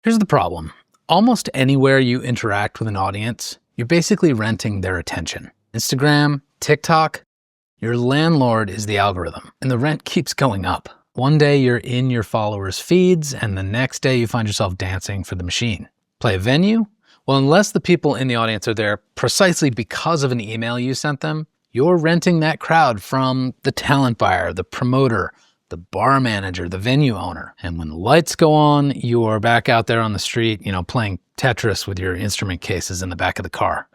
Here's the problem. Almost anywhere you interact with an audience, you're basically renting their attention. Instagram, TikTok, your landlord is the algorithm, and the rent keeps going up. One day you're in your followers' feeds, and the next day you find yourself dancing for the machine. Play a venue? Well, unless the people in the audience are there precisely because of an email you sent them, you're renting that crowd from the talent buyer, the promoter, the bar manager, the venue owner. And when the lights go on, you're back out there on the street, playing Tetris with your instrument cases in the back of the car.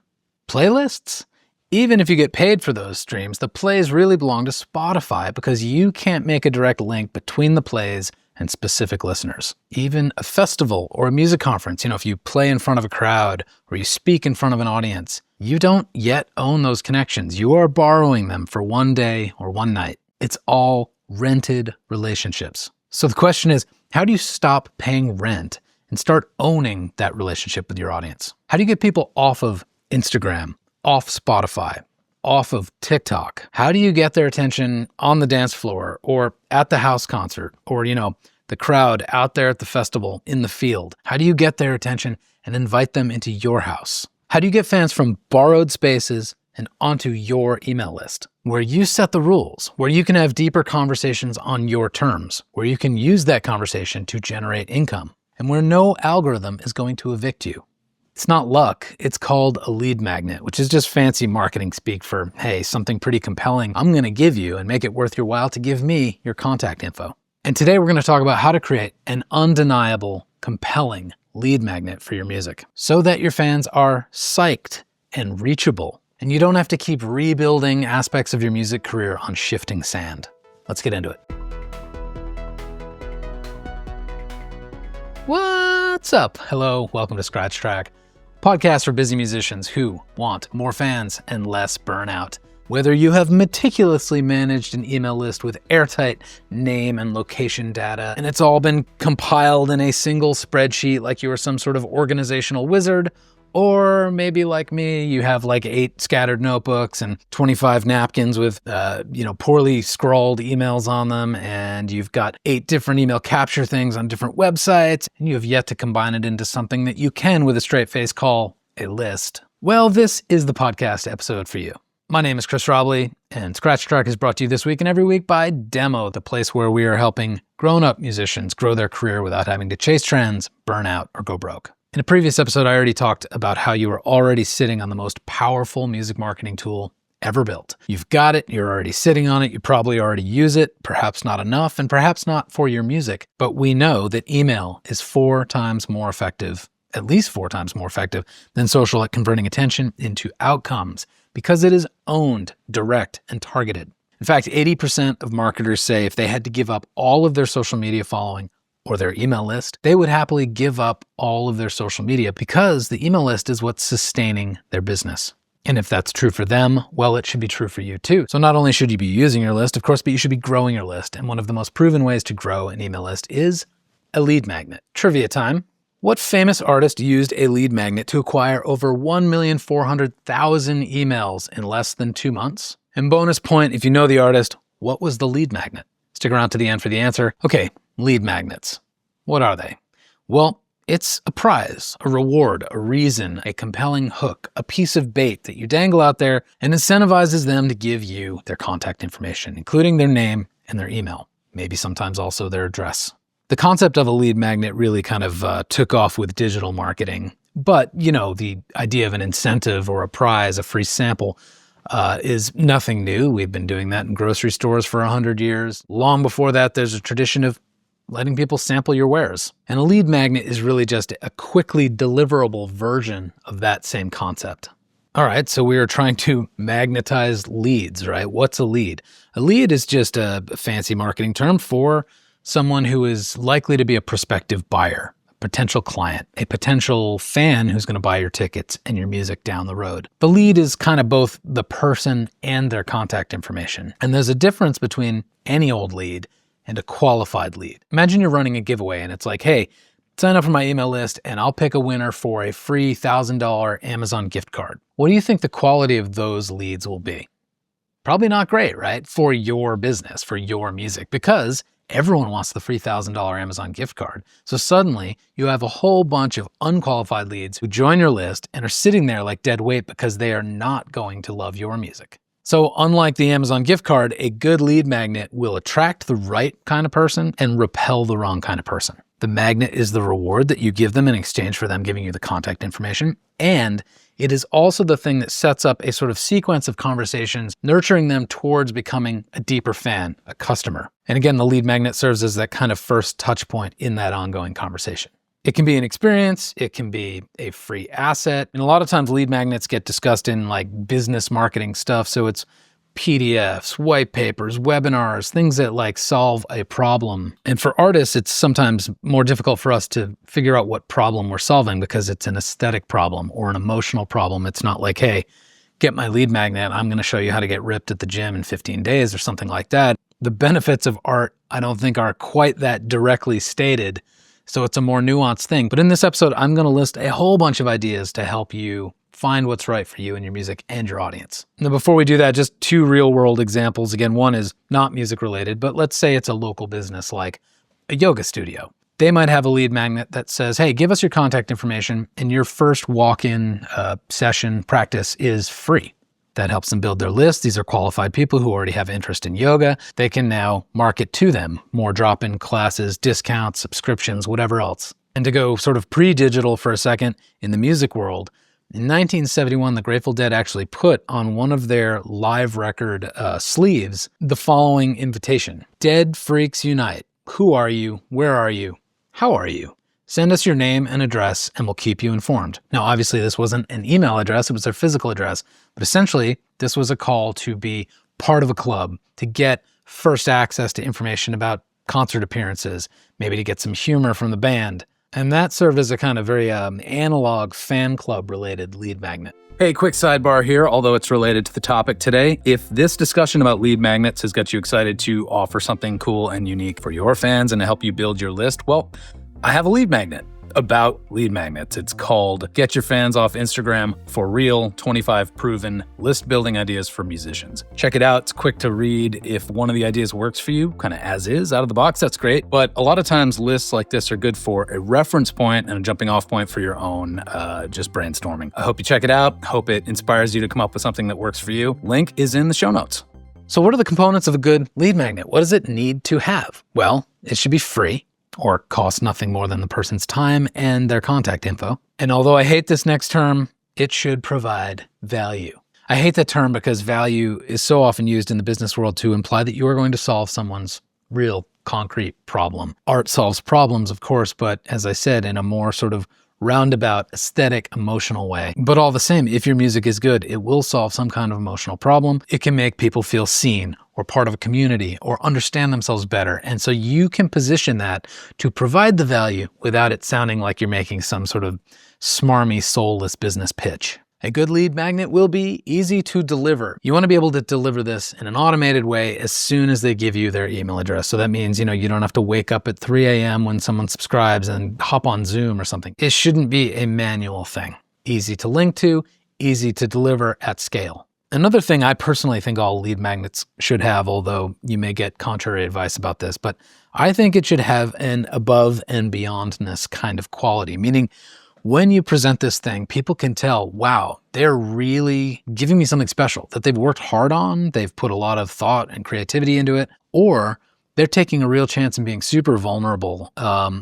Playlists? Even if you get paid for those streams, the plays really belong to Spotify because you can't make a direct link between the plays and specific listeners. Even a festival or a music conference, if you play in front of a crowd or you speak in front of an audience, you don't yet own those connections. You are borrowing them for one day or one night. It's all rented relationships. So the question is, how do you stop paying rent and start owning that relationship with your audience? How do you get people off of Instagram, off Spotify, off of TikTok? How do you get their attention on the dance floor or at the house concert or, the crowd out there at the festival in the field? How do you get their attention and invite them into your house? How do you get fans from borrowed spaces and onto your email list, where you set the rules, where you can have deeper conversations on your terms, where you can use that conversation to generate income, and where no algorithm is going to evict you? It's not luck, it's called a lead magnet, which is just fancy marketing speak for, hey, something pretty compelling I'm gonna give you and make it worth your while to give me your contact info. And today we're gonna talk about how to create an undeniable, compelling lead magnet for your music so that your fans are psyched and reachable, and you don't have to keep rebuilding aspects of your music career on shifting sand. Let's get into it. What's up? Hello, welcome to Scratch Track, podcast for busy musicians who want more fans and less burnout. Whether you have meticulously managed an email list with airtight name and location data, and it's all been compiled in a single spreadsheet like you are some sort of organizational wizard, or maybe like me, you have like 8 scattered notebooks and 25 napkins with, poorly scrawled emails on them, and you've got 8 different email capture things on different websites, and you have yet to combine it into something that you can with a straight face call a list. Well, this is the podcast episode for you. My name is Chris Robley, and Scratch Track is brought to you this week and every week by Demo, the place where we are helping grown-up musicians grow their career without having to chase trends, burn out, or go broke. In a previous episode, I already talked about how you are already sitting on the most powerful music marketing tool ever built. You've got it, you're already sitting on it, you probably already use it, perhaps not enough, and perhaps not for your music. But we know that email is 4 times more effective, at least 4 times more effective than social at converting attention into outcomes because it is owned, direct, and targeted. In fact, 80% of marketers say if they had to give up all of their social media following or their email list, they would happily give up all of their social media because the email list is what's sustaining their business. And if that's true for them, well, it should be true for you too. So not only should you be using your list, of course, but you should be growing your list. And one of the most proven ways to grow an email list is a lead magnet. Trivia time. What famous artist used a lead magnet to acquire over 1,400,000 emails in less than 2 months? And bonus point, if you know the artist, what was the lead magnet? Stick around to the end for the answer. Okay, lead magnets. What are they? Well, it's a prize, a reward, a reason, a compelling hook, a piece of bait that you dangle out there and incentivizes them to give you their contact information, including their name and their email, maybe sometimes also their address. The concept of a lead magnet really kind of took off with digital marketing, but the idea of an incentive or a prize, a free sample, is nothing new. We've been doing that in grocery stores for 100 years. Long before that, there's a tradition of letting people sample your wares. And a lead magnet is really just a quickly deliverable version of that same concept. All right, so we are trying to magnetize leads, right? What's a lead? A lead is just a fancy marketing term for someone who is likely to be a prospective buyer, a potential client, a potential fan who's going to buy your tickets and your music down the road. The lead is kind of both the person and their contact information. And there's a difference between any old lead and a qualified lead. Imagine you're running a giveaway and it's like, hey, sign up for my email list and I'll pick a winner for a free $1,000 Amazon gift card. What do you think the quality of those leads will be? Probably not great, right? For your business, for your music, because Everyone wants the free $1,000 Amazon gift card. So suddenly you have a whole bunch of unqualified leads who join your list and are sitting there like dead weight because they are not going to love your music. So unlike the Amazon gift card, a good lead magnet will attract the right kind of person and repel the wrong kind of person. The magnet is the reward that you give them in exchange for them giving you the contact information. And it is also the thing that sets up a sort of sequence of conversations, nurturing them towards becoming a deeper fan, a customer. And again, the lead magnet serves as that kind of first touch point in that ongoing conversation. It can be an experience, it can be a free asset. And a lot of times lead magnets get discussed in like business marketing stuff. So it's PDFs, white papers, webinars, things that like solve a problem. And for artists, it's sometimes more difficult for us to figure out what problem we're solving because it's an aesthetic problem or an emotional problem. It's not like, hey, get my lead magnet, I'm going to show you how to get ripped at the gym in 15 days or something like that. The benefits of art, I don't think are quite that directly stated. So it's a more nuanced thing. But in this episode, I'm going to list a whole bunch of ideas to help you find what's right for you and your music and your audience. Now, before we do that, just two real world examples. Again, one is not music related, but let's say it's a local business like a yoga studio. They might have a lead magnet that says, hey, give us your contact information and your first walk-in session practice is free. That helps them build their list. These are qualified people who already have interest in yoga. They can now market to them more drop-in classes, discounts, subscriptions, whatever else. And to go sort of pre-digital for a second, in the music world, in 1971, the Grateful Dead actually put on one of their live record sleeves the following invitation. Dead Freaks Unite. Who are you? Where are you? How are you? Send us your name and address and we'll keep you informed. Now, obviously, this wasn't an email address, it was their physical address. But essentially, this was a call to be part of a club, to get first access to information about concert appearances, maybe to get some humor from the band. And that served as a kind of very analog fan club related lead magnet. Hey, quick sidebar here, although it's related to the topic today. If this discussion about lead magnets has got you excited to offer something cool and unique for your fans and to help you build your list, well, I have a lead magnet about lead magnets. It's called Get Your Fans Off Instagram for Real, 25 Proven List Building Ideas for Musicians. Check it out. It's quick to read. If one of the ideas works for you, kind of as is, out of the box, that's great. But a lot of times lists like this are good for a reference point and a jumping off point for your own just brainstorming. I hope you check it out. Hope it inspires you to come up with something that works for you. Link is in the show notes. So what are the components of a good lead magnet? What does it need to have? Well, it should be free, or cost nothing more than the person's time and their contact info. And although I hate this next term, it should provide value. I hate that term because value is so often used in the business world to imply that you are going to solve someone's real concrete problem. Art solves problems, of course, but as I said, in a more sort of roundabout, aesthetic, emotional way. But all the same, if your music is good, it will solve some kind of emotional problem. It can make people feel seen or part of a community or understand themselves better. And so you can position that to provide the value without it sounding like you're making some sort of smarmy, soulless business pitch. A good lead magnet will be easy to deliver. You want to be able to deliver this in an automated way as soon as they give you their email address. So that means, you don't have to wake up at 3 a.m. when someone subscribes and hop on Zoom or something. It shouldn't be a manual thing. Easy to link to, easy to deliver at scale. Another thing I personally think all lead magnets should have, although you may get contrary advice about this, but I think it should have an above and beyondness kind of quality, meaning when you present this thing, people can tell, wow, they're really giving me something special that they've worked hard on, they've put a lot of thought and creativity into it, or they're taking a real chance and being super vulnerable.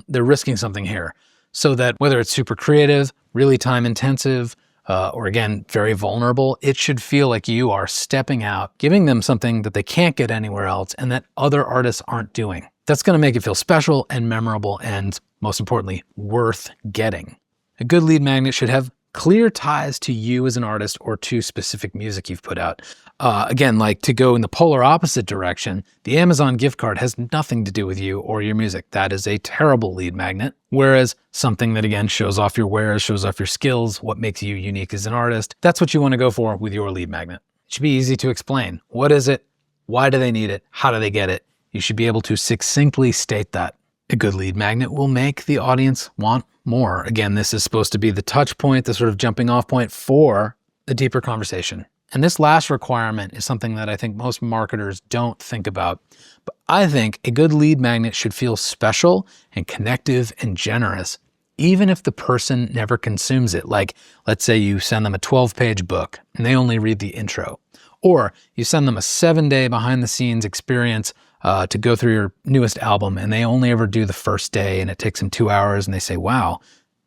They're risking something here. So that whether it's super creative, really time intensive, or again, very vulnerable, it should feel like you are stepping out, giving them something that they can't get anywhere else and that other artists aren't doing. That's going to make it feel special and memorable and, most importantly, worth getting. A good lead magnet should have clear ties to you as an artist or to specific music you've put out. Again, like to go in the polar opposite direction, the Amazon gift card has nothing to do with you or your music. That is a terrible lead magnet. Whereas something that, again, shows off your wares, shows off your skills, what makes you unique as an artist, that's what you want to go for with your lead magnet. It should be easy to explain. What is it? Why do they need it? How do they get it? You should be able to succinctly state that. A good lead magnet will make the audience want more. Again, this is supposed to be the touch point, the sort of jumping off point for a deeper conversation. And this last requirement is something that I think most marketers don't think about. But I think a good lead magnet should feel special and connective and generous, even if the person never consumes it. Like, let's say you send them a 12-page book and they only read the intro. Or you send them a 7-day behind-the-scenes experience to go through your newest album, and they only ever do the first day, and it takes them 2 hours, and they say, wow,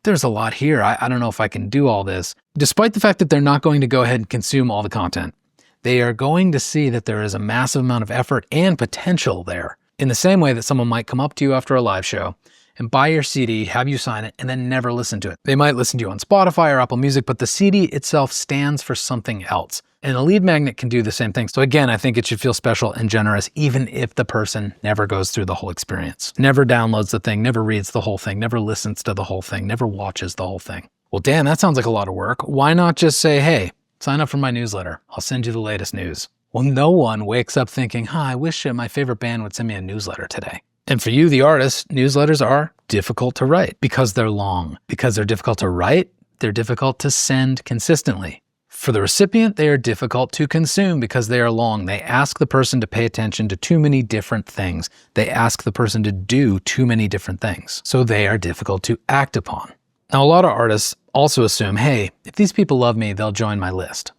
there's a lot here. I don't know if I can do all this. Despite the fact that they're not going to go ahead and consume all the content, they are going to see that there is a massive amount of effort and potential there. In the same way that someone might come up to you after a live show and buy your CD, have you sign it, and then never listen to it. They might listen to you on Spotify or Apple Music, but the CD itself stands for something else. And a lead magnet can do the same thing. So again, I think it should feel special and generous, even if the person never goes through the whole experience, never downloads the thing, never reads the whole thing, never listens to the whole thing, never watches the whole thing. Well, damn, that sounds like a lot of work. Why not just say, hey, sign up for my newsletter. I'll send you the latest news. Well, no one wakes up thinking, I wish my favorite band would send me a newsletter today. And for you, the artist, newsletters are difficult to write because they're long. Because they're difficult to write, they're difficult to send consistently. For the recipient, they are difficult to consume because they are long. They ask the person to pay attention to too many different things. They ask the person to do too many different things. So they are difficult to act upon. Now, a lot of artists also assume, hey, if these people love me, they'll join my list.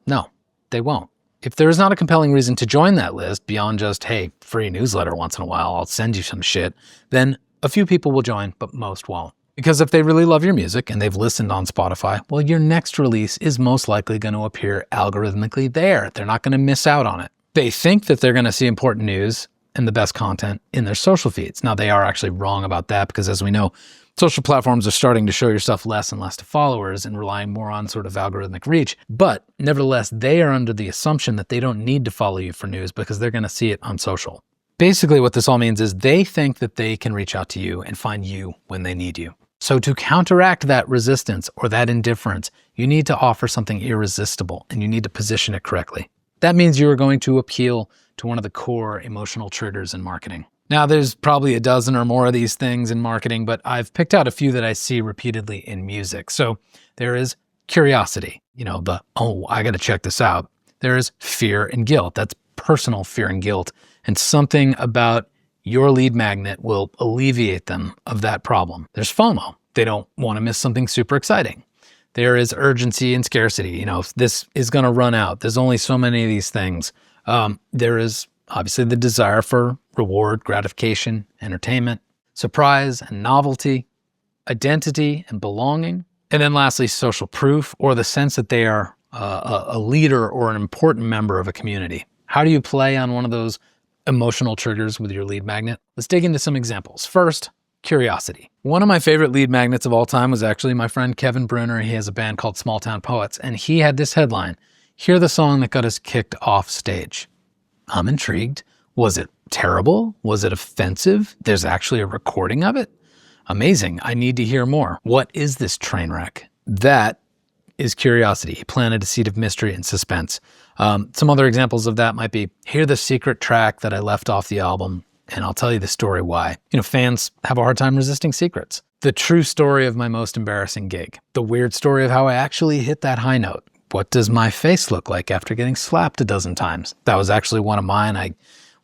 No, they won't. If there is not a compelling reason to join that list beyond just, hey, free newsletter once in a while, I'll send you some shit, then a few people will join, but most won't. Because if they really love your music and they've listened on Spotify, well, your next release is most likely going to appear algorithmically there. They're not going to miss out on it. They think that they're going to see important news and the best content in their social feeds. Now, they are actually wrong about that because, as we know, social platforms are starting to show your stuff less and less to followers and relying more on sort of algorithmic reach. But nevertheless, they are under the assumption that they don't need to follow you for news because they're going to see it on social. Basically, what this all means is they think that they can reach out to you and find you when they need you. So to counteract that resistance or that indifference, you need to offer something irresistible and you need to position it correctly. That means you are going to appeal to one of the core emotional triggers in marketing. Now, there's probably a dozen or more of these things in marketing, but I've picked out a few that I see repeatedly in music. So there is curiosity, I got to check this out. There is fear and guilt. That's personal fear and guilt. And something about your lead magnet will alleviate them of that problem. There's FOMO. They don't want to miss something super exciting. There is urgency and scarcity. This is going to run out. There's only so many of these things. There is obviously the desire for reward, gratification, entertainment, surprise and novelty, identity and belonging. And then lastly, social proof, or the sense that they are a leader or an important member of a community. How do you play on one of those emotional triggers with your lead magnet? Let's dig into some examples. First, curiosity. One of my favorite lead magnets of all time was actually my friend Kevin Bruner. He has a band called Small Town Poets, and he had this headline: hear the song that got us kicked off stage. I'm intrigued. Was it terrible? Was it offensive? There's actually a recording of it? Amazing. I need to hear more. What is this train wreck? That is curiosity. He planted a seed of mystery and suspense. Some other examples of that might be, hear the secret track that I left off the album, and I'll tell you the story why. Fans have a hard time resisting secrets. The true story of my most embarrassing gig. The weird story of how I actually hit that high note. What does my face look like after getting slapped a dozen times? That was actually one of mine. I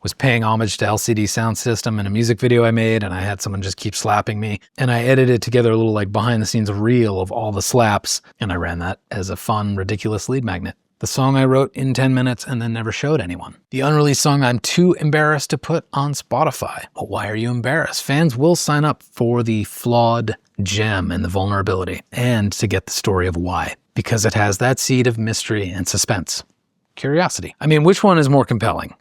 was paying homage to LCD Sound System in a music video I made, and I had someone just keep slapping me. And I edited together a little behind the scenes reel of all the slaps, and I ran that as a fun, ridiculous lead magnet. The song I wrote in 10 minutes and then never showed anyone. The unreleased song I'm too embarrassed to put on Spotify. Well, why are you embarrassed? Fans will sign up for the flawed gem and the vulnerability, and to get the story of why. Because it has that seed of mystery and suspense. Curiosity. Which one is more compelling?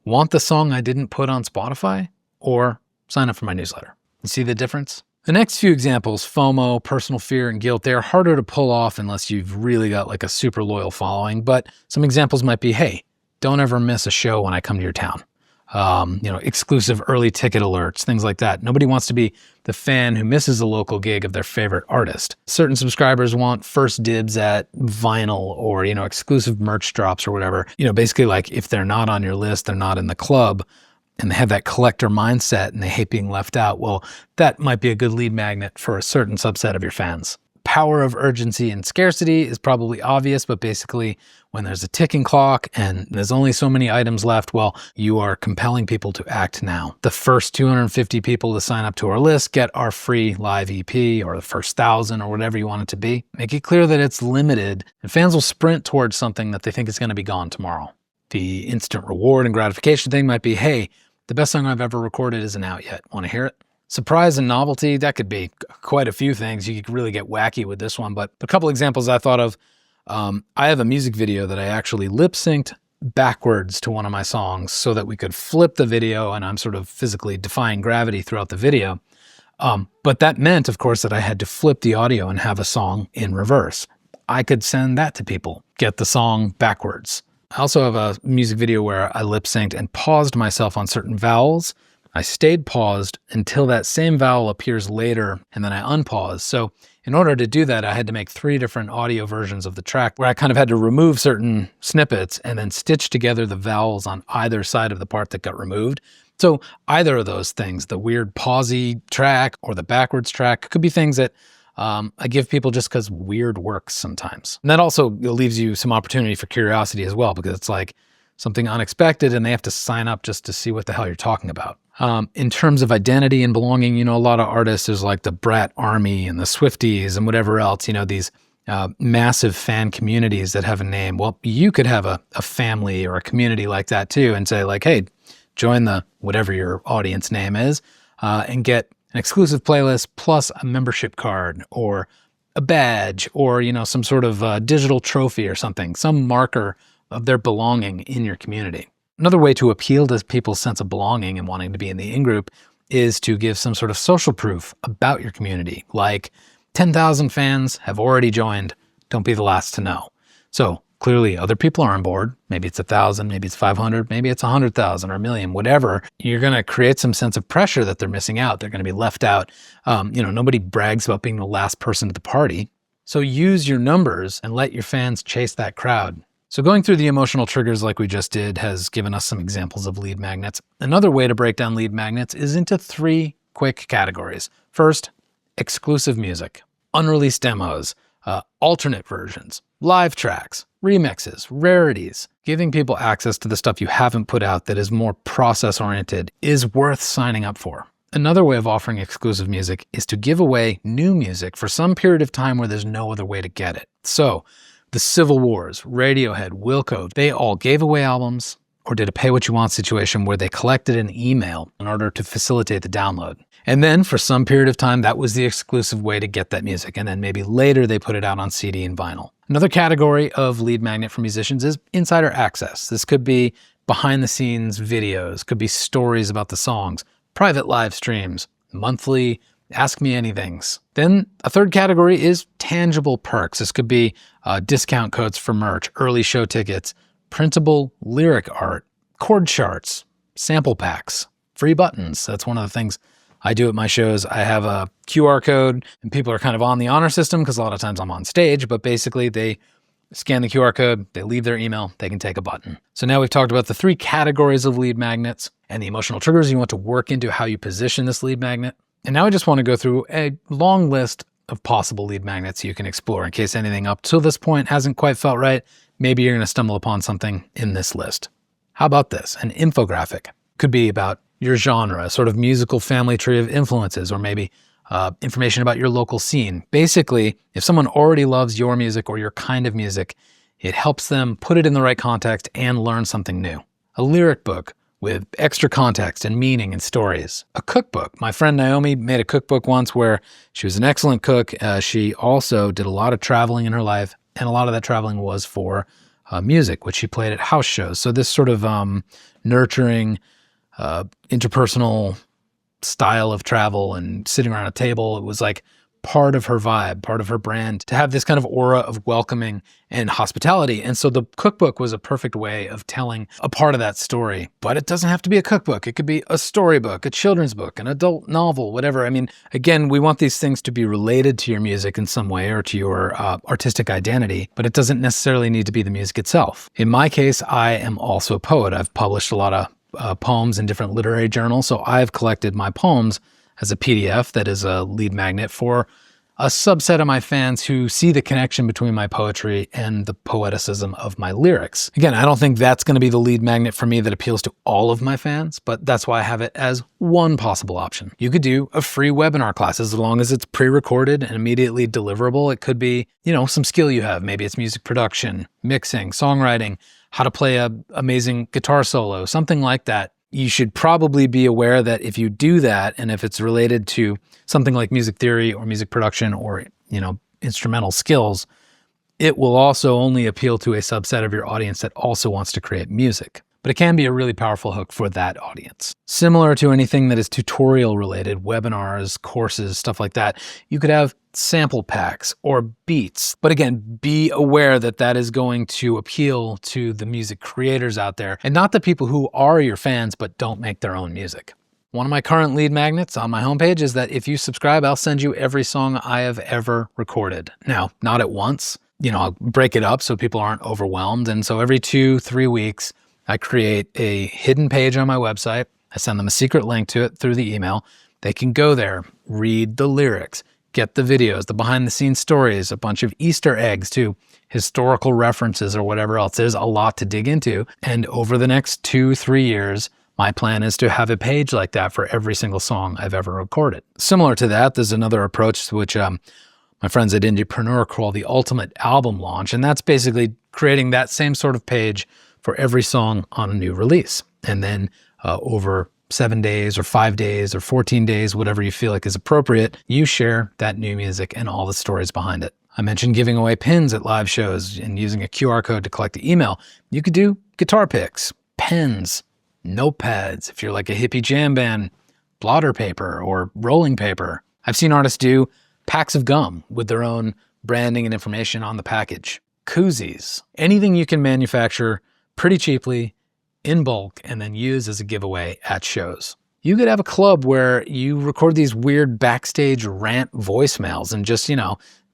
Want the song I didn't put on Spotify, or sign up for my newsletter? You see the difference? The next few examples, FOMO, personal fear, and guilt, they're harder to pull off unless you've really got a super loyal following. But some examples might be, hey, don't ever miss a show when I come to your town. Exclusive early ticket alerts, things like that. Nobody wants to be the fan who misses a local gig of their favorite artist. Certain subscribers want first dibs at vinyl or, exclusive merch drops or whatever. Basically if they're not on your list, they're not in the club, and they have that collector mindset and they hate being left out. Well, that might be a good lead magnet for a certain subset of your fans. power of urgency and scarcity is probably obvious, but basically when there's a ticking clock and there's only so many items left, well, you are compelling people to act now. The first 250 people to sign up to our list get our free live EP, or the first 1,000 or whatever you want it to be. Make it clear that it's limited and fans will sprint towards something that they think is going to be gone tomorrow. The instant reward and gratification thing might be, hey, the best song I've ever recorded isn't out yet. Want to hear it? Surprise and novelty, that could be quite a few things. You could really get wacky with this one, but a couple examples I thought of. I have a music video that I actually lip-synced backwards to one of my songs so that we could flip the video, and I'm sort of physically defying gravity throughout the video. But that meant, of course, that I had to flip the audio and have a song in reverse. I could send that to people, get the song backwards. I also have a music video where I lip-synced and paused myself on certain vowels. I stayed paused until that same vowel appears later, and then I unpause. So in order to do that, I had to make 3 different audio versions of the track where I kind of had to remove certain snippets and then stitch together the vowels on either side of the part that got removed. So either of those things, the weird pausey track or the backwards track, could be things that I give people just because weird works sometimes. And that also leaves you some opportunity for curiosity as well, because it's like something unexpected and they have to sign up just to see what the hell you're talking about. In terms of identity and belonging, you know, a lot of artists, there's like the Brat Army and the Swifties and whatever else, you know, these massive fan communities that have a name. Well, you could have a family or a community like that too and say like, hey, join the whatever your audience name is and get an exclusive playlist plus a membership card or a badge or, you know, some sort of digital trophy or something, some marker of their belonging in your community. Another way to appeal to people's sense of belonging and wanting to be in the in-group is to give some sort of social proof about your community, like 10,000 fans have already joined, don't be the last to know. So clearly other people are on board. Maybe it's 1,000, maybe it's 500, maybe it's 100,000 or 1,000,000, whatever. You're going to create some sense of pressure that they're missing out. They're going to be left out. You know, nobody brags about being the last person at the party. So use your numbers and let your fans chase that crowd. So going through the emotional triggers like we just did has given us some examples of lead magnets. Another way to break down lead magnets is into 3 quick categories. First, exclusive music, unreleased demos, alternate versions, live tracks, remixes, rarities. Giving people access to the stuff you haven't put out that is more process-oriented is worth signing up for. Another way of offering exclusive music is to give away new music for some period of time where there's no other way to get it. So, the Civil Wars, Radiohead, Wilco, they all gave away albums or did a pay-what-you-want situation where they collected an email in order to facilitate the download. And then for some period of time, that was the exclusive way to get that music. And then maybe later they put it out on CD and vinyl. Another category of lead magnet for musicians is insider access. This could be behind-the-scenes videos, could be stories about the songs, private live streams, monthly Ask Me Anythings. Then a third category is tangible perks. This could be discount codes for merch, early show tickets, printable lyric art, chord charts, sample packs, free buttons. That's one of the things I do at my shows. I have a QR code and people are kind of on the honor system because a lot of times I'm on stage, but basically they scan the QR code, they leave their email, they can take a button. So now we've talked about the 3 categories of lead magnets and the emotional triggers you want to work into how you position this lead magnet. And now I just want to go through a long list of possible lead magnets you can explore in case anything up till this point hasn't quite felt right. Maybe you're going to stumble upon something in this list. How about this? An infographic. Could be about your genre, a sort of musical family tree of influences, or maybe information about your local scene. Basically, if someone already loves your music or your kind of music, it helps them put it in the right context and learn something new. A lyric book with extra context and meaning and stories. A cookbook. My friend Naomi made a cookbook once where she was an excellent cook. She also did a lot of traveling in her life, and a lot of that traveling was for music, which she played at house shows. So this sort of nurturing, interpersonal style of travel and sitting around a table, it was like part of her vibe, part of her brand, to have this kind of aura of welcoming and hospitality. And so the cookbook was a perfect way of telling a part of that story. But it doesn't have to be a cookbook. It could be a storybook, a children's book, an adult novel, whatever. I mean, again, we want these things to be related to your music in some way or to your artistic identity, but it doesn't necessarily need to be the music itself. In my case, I am also a poet. I've published a lot of poems in different literary journals. So I've collected my poems as a PDF that is a lead magnet for a subset of my fans who see the connection between my poetry and the poeticism of my lyrics. Again, I don't think that's going to be the lead magnet for me that appeals to all of my fans, but that's why I have it as one possible option. You could do a free webinar class as long as it's pre-recorded and immediately deliverable. It could be, some skill you have. Maybe it's music production, mixing, songwriting, how to play an amazing guitar solo, something like that. You should probably be aware that if you do that, and if it's related to something like music theory or music production or, instrumental skills, it will also only appeal to a subset of your audience that also wants to create music. But it can be a really powerful hook for that audience. Similar to anything that is tutorial related, webinars, courses, stuff like that, you could have sample packs or beats. But again, be aware that that is going to appeal to the music creators out there and not the people who are your fans but don't make their own music. One of my current lead magnets on my homepage is that if you subscribe, I'll send you every song I have ever recorded. Now, not at once. I'll break it up so people aren't overwhelmed. And so every 2-3 weeks, I create a hidden page on my website. I send them a secret link to it through the email. They can go there, read the lyrics, get the videos, the behind the scenes stories, a bunch of Easter eggs too, historical references or whatever else. There's a lot to dig into. And over the next 2-3 years, my plan is to have a page like that for every single song I've ever recorded. Similar to that, there's another approach which my friends at Indiepreneur call the ultimate album launch. And that's basically creating that same sort of page for every song on a new release. And then over 7 days or 5 days or 14 days, whatever you feel like is appropriate, you share that new music and all the stories behind it. I mentioned giving away pins at live shows and using a QR code to collect the email. You could do guitar picks, pens, notepads, if you're like a hippie jam band, blotter paper or rolling paper. I've seen artists do packs of gum with their own branding and information on the package. Koozies, anything you can manufacture pretty cheaply, in bulk, and then use as a giveaway at shows. You could have a club where you record these weird backstage rant voicemails and just,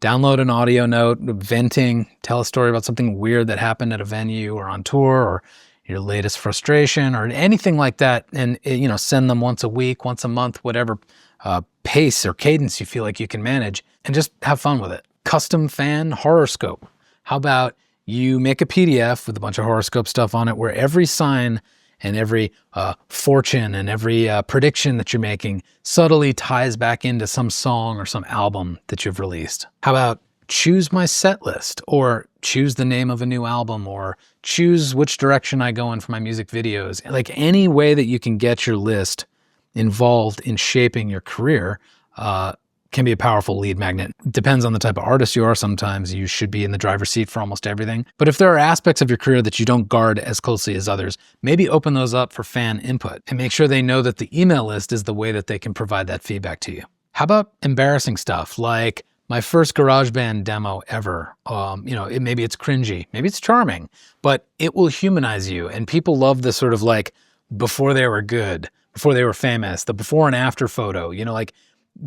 download an audio note, venting, tell a story about something weird that happened at a venue or on tour or your latest frustration or anything like that. And, send them once a week, once a month, whatever pace or cadence you feel like you can manage, and just have fun with it. Custom fan horoscope. How about you make a PDF with a bunch of horoscope stuff on it where every sign and every fortune and every prediction that you're making subtly ties back into some song or some album that you've released. How about choose my set list, or choose the name of a new album, or choose which direction I go in for my music videos. Like any way that you can get your list involved in shaping your career can be a powerful lead magnet. Depends on the type of artist you are. Sometimes you should be in the driver's seat for almost everything. But if there are aspects of your career that you don't guard as closely as others, maybe open those up for fan input and make sure they know that the email list is the way that they can provide that feedback to you. How about embarrassing stuff like my first GarageBand demo ever? Maybe it's cringy, maybe it's charming, but it will humanize you. And people love the sort of like before they were good, before they were famous, the before and after photo,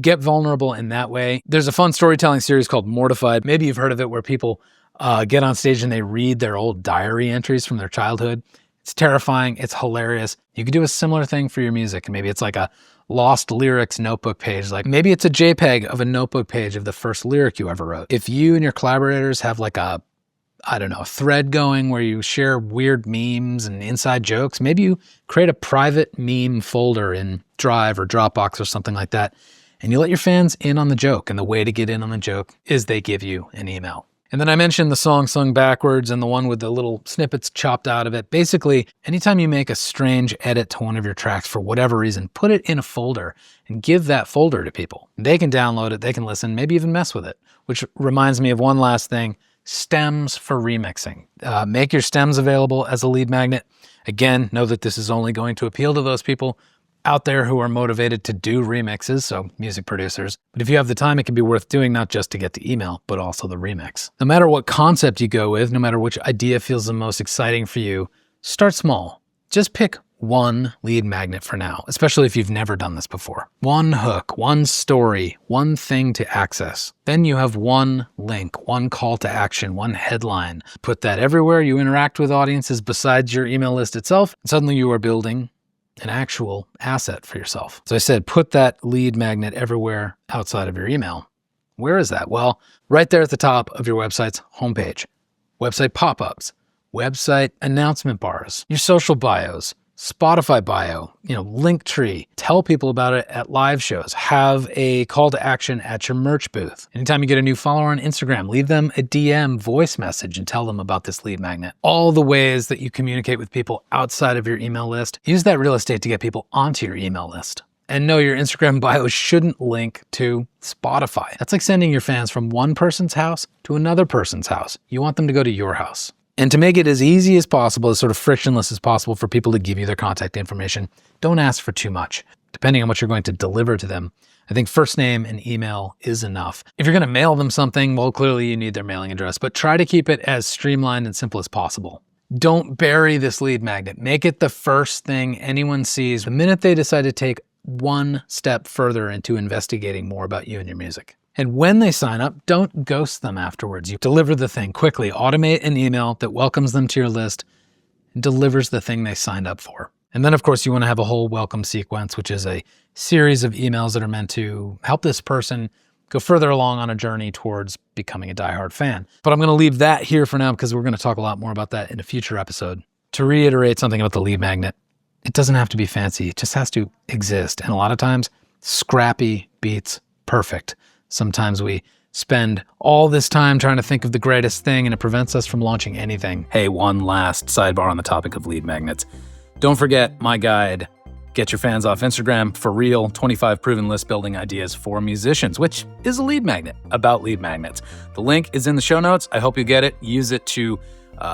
get vulnerable in that way. There's a fun storytelling series called Mortified. Maybe you've heard of it, where people get on stage and they read their old diary entries from their childhood. It's terrifying. It's hilarious. You could do a similar thing for your music. And maybe it's like a lost lyrics notebook page. Like maybe it's a JPEG of a notebook page of the first lyric you ever wrote. If you and your collaborators have like a thread going where you share weird memes and inside jokes, maybe you create a private meme folder in Drive or Dropbox or something like that. And you let your fans in on the joke. And the way to get in on the joke is they give you an email. And then I mentioned the song sung backwards and the one with the little snippets chopped out of it. Basically, anytime you make a strange edit to one of your tracks for whatever reason, put it in a folder and give that folder to people. They can download it, they can listen, maybe even mess with it. Which reminds me of one last thing, stems for remixing. Make your stems available as a lead magnet. Again, know that this is only going to appeal to those people out there who are motivated to do remixes, so music producers. But if you have the time, it can be worth doing, not just to get the email, but also the remix. No matter what concept you go with, no matter which idea feels the most exciting for you, start small. Just pick one lead magnet for now, especially if you've never done this before. One hook, one story, one thing to access. Then you have one link, one call to action, one headline. Put that everywhere you interact with audiences besides your email list itself, and suddenly you are building an actual asset for yourself. So I said, put that lead magnet everywhere outside of your email. Where is that? Well, right there at the top of your website's homepage. Website pop-ups, website announcement bars, your social bios, Spotify bio, Linktree. Tell people about it at live shows. Have a call to action at your merch booth. Anytime you get a new follower on Instagram, leave them a DM voice message and tell them about this lead magnet. All the ways that you communicate with people outside of your email list, use that real estate to get people onto your email list. And no, your Instagram bio shouldn't link to Spotify. That's like sending your fans from one person's house to another person's house. You want them to go to your house. And to make it as easy as possible, as sort of frictionless as possible for people to give you their contact information, don't ask for too much. Depending on what you're going to deliver to them, I think first name and email is enough. If you're going to mail them something, well, clearly you need their mailing address, but try to keep it as streamlined and simple as possible. Don't bury this lead magnet. Make it the first thing anyone sees the minute they decide to take one step further into investigating more about you and your music. And when they sign up, don't ghost them afterwards. You deliver the thing quickly. Automate an email that welcomes them to your list and delivers the thing they signed up for. And then, of course, you want to have a whole welcome sequence, which is a series of emails that are meant to help this person go further along on a journey towards becoming a diehard fan. But I'm going to leave that here for now because we're going to talk a lot more about that in a future episode. To reiterate something about the lead magnet, it doesn't have to be fancy. It just has to exist. And a lot of times, scrappy beats perfect. Sometimes we spend all this time trying to think of the greatest thing and it prevents us from launching anything. Hey, one last sidebar on the topic of lead magnets. Don't forget my guide, Get Your Fans Off Instagram for Real, 25 Proven List Building Ideas for Musicians, which is a lead magnet about lead magnets. The link is in the show notes. I hope you get it. Use it to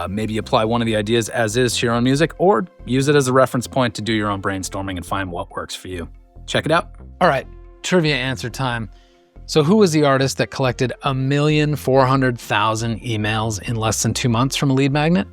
maybe apply one of the ideas as is to your own music, or use it as a reference point to do your own brainstorming and find what works for you. Check it out. All right, trivia answer time. So who was the artist that collected 1,400,000 emails in less than 2 months from a lead magnet?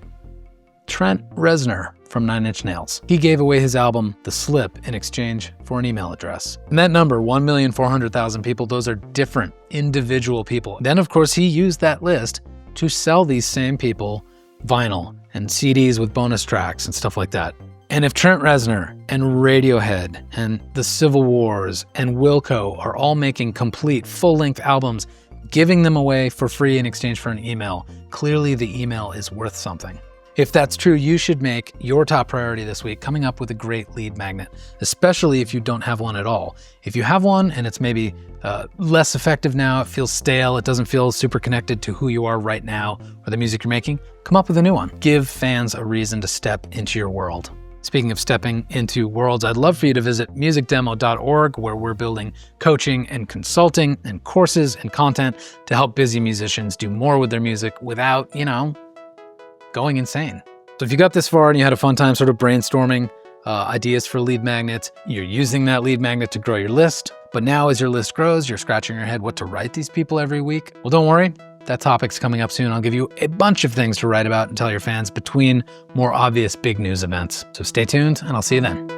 Trent Reznor from 9 Inch Nails. He gave away his album, The Slip, in exchange for an email address. And that number, 1,400,000 people, those are different individual people. Then, of course, he used that list to sell these same people vinyl and CDs with bonus tracks and stuff like that. And if Trent Reznor and Radiohead and the Civil Wars and Wilco are all making complete full-length albums, giving them away for free in exchange for an email, clearly the email is worth something. If that's true, you should make your top priority this week coming up with a great lead magnet, especially if you don't have one at all. If you have one and it's maybe less effective now, it feels stale, it doesn't feel super connected to who you are right now or the music you're making, come up with a new one. Give fans a reason to step into your world. Speaking of stepping into worlds, I'd love for you to visit musicdemo.org, where we're building coaching and consulting and courses and content to help busy musicians do more with their music without, going insane. So if you got this far and you had a fun time sort of brainstorming ideas for lead magnets, you're using that lead magnet to grow your list, but now as your list grows, you're scratching your head what to write these people every week. Well, don't worry. That topic's coming up soon. I'll give you a bunch of things to write about and tell your fans between more obvious big news events. So stay tuned and I'll see you then.